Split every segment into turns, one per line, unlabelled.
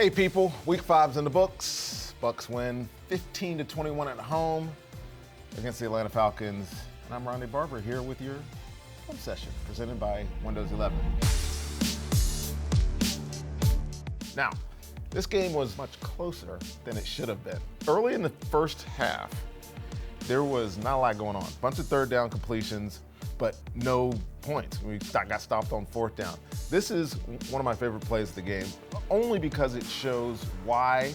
Hey people, week 5's in the books. Bucs win 15-21 at home against the Atlanta Falcons. And I'm Ronde Barber here with your film session presented by Windows 11. Now, this game was much closer than it should have been. Early in the first half, there was not a lot going on. Bunch of third down completions, but no points. We got stopped on fourth down. This is one of my favorite plays of the game, only because it shows why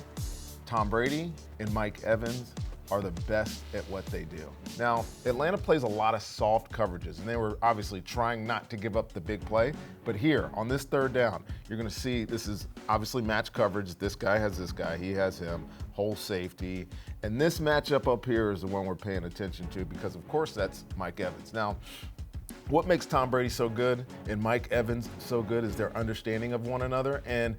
Tom Brady and Mike Evans are the best at what they do. Now, Atlanta plays a lot of soft coverages, and they were obviously trying not to give up the big play. But here, on this third down, you're gonna see this is obviously match coverage. This guy has this guy, he has him, whole safety. And this matchup up here is the one we're paying attention to because, of course, that's Mike Evans. Now, what makes Tom Brady so good and Mike Evans so good is their understanding of one another. And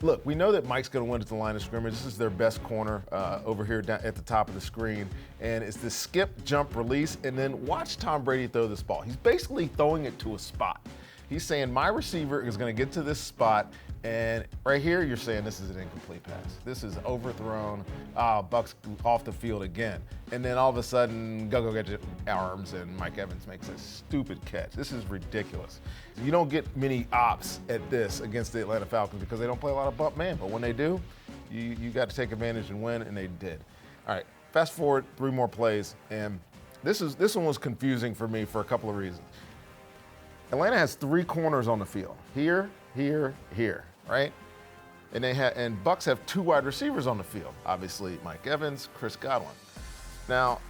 look, we know that Mike's going to win at the line of scrimmage. This is their best corner over here down at the top of the screen. And it's the skip, jump, release, and then watch Tom Brady throw this ball. He's basically throwing it to a spot. He's saying, my receiver is going to get to this spot, and right here, you're saying this is an incomplete pass. This is overthrown. Bucs off the field again. And then all of a sudden, go get your arms, and Mike Evans makes a stupid catch. This is ridiculous. You don't get many ops at this against the Atlanta Falcons because they don't play a lot of bump man, but when they do, you got to take advantage and win, and they did. All right, fast forward 3 more plays, and this one was confusing for me for a couple of reasons. Atlanta has 3 corners on the field. Here, right? And Bucs have 2 wide receivers on the field. Obviously, Mike Evans, Chris Godwin. Now,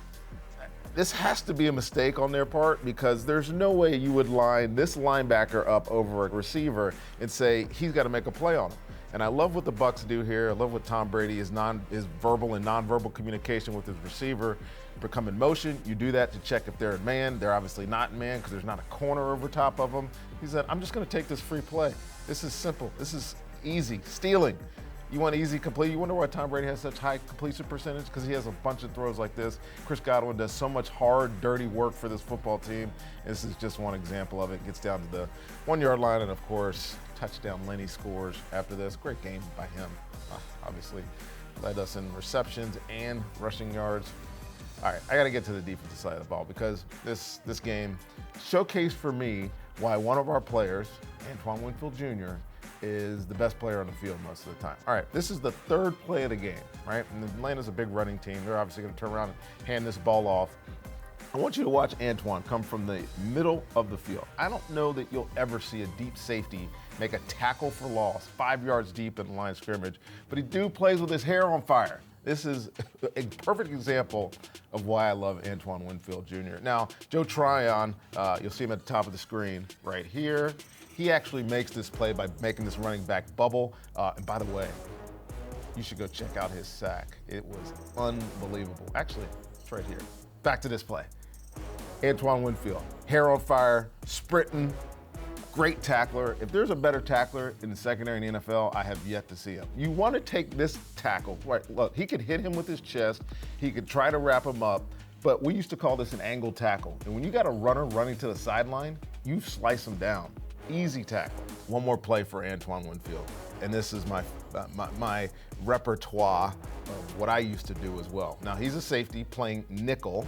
this has to be a mistake on their part because there's no way you would line this linebacker up over a receiver and say he's got to make a play on him. And I love what the Bucs do here. I love what Tom Brady is verbal and nonverbal communication with his receiver. Come in motion, you do that to check if they're in man. They're obviously not in man because there's not a corner over top of them. He said, I'm just going to take this free play. This is simple. This is easy. Stealing. You want easy complete. You wonder why Tom Brady has such high completion percentage? Because he has a bunch of throws like this. Chris Godwin does so much hard, dirty work for this football team. And this is just one example of it. Gets down to the 1-yard line, and of course, touchdown Lenny scores after this. Great game by him. Obviously, led us in receptions and rushing yards. All right, I got to get to the defensive side of the ball because this game showcased for me why one of our players, Antoine Winfield Jr., is the best player on the field most of the time. All right, this is the 3rd play of the game, right? And Atlanta's a big running team. They're obviously going to turn around and hand this ball off. I want you to watch Antoine come from the middle of the field. I don't know that you'll ever see a deep safety make a tackle for loss 5 yards deep in the line of scrimmage, but he plays with his hair on fire. This is a perfect example of why I love Antoine Winfield Jr. Now, Joe Tryon, you'll see him at the top of the screen right here. He actually makes this play by making this running back bubble. And by the way, you should go check out his sack. It was unbelievable. Actually, it's right here. Back to this play. Antoine Winfield, hair on fire, sprinting, great tackler. If there's a better tackler in the secondary in the NFL, I have yet to see him. You want to take this tackle, right? Look, he could hit him with his chest. He could try to wrap him up, but we used to call this an angle tackle. And when you got a runner running to the sideline, you slice him down. Easy tackle. One more play for Antoine Winfield. And this is my repertoire of what I used to do as well. Now, he's a safety playing nickel,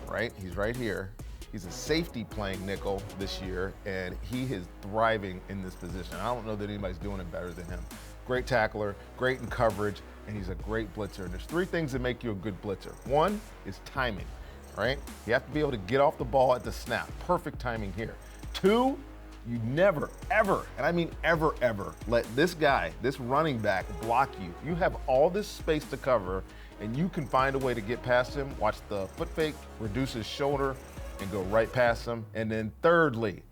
right? He's right here. He's a safety playing nickel this year, and he is thriving in this position. I don't know that anybody's doing it better than him. Great tackler, great in coverage, and he's a great blitzer. And there's 3 things that make you a good blitzer. 1 is timing, right? You have to be able to get off the ball at the snap. Perfect timing here. 2, you never, ever, and I mean ever, let this guy, this running back, block you. You have all this space to cover, and you can find a way to get past him. Watch the foot fake, reduce his shoulder, and go right past him. And then thirdly,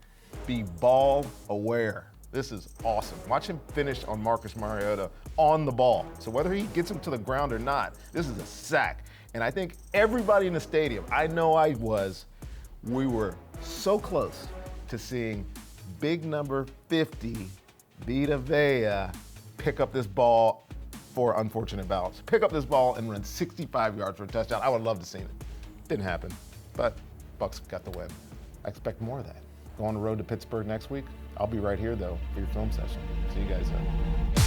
be ball aware. This is awesome. Watch him finish on Marcus Mariota on the ball. So whether he gets him to the ground or not, this is a sack. And I think everybody in the stadium, I know I was, we were so close to seeing big number 50, Vita Vea, pick up this ball for unfortunate balance. Pick up this ball and run 65 yards for a touchdown. I would love to see it. Didn't happen, but Bucs got the win. I expect more of that. Go on the road to Pittsburgh next week. I'll be right here, though, for your film session. See you guys then.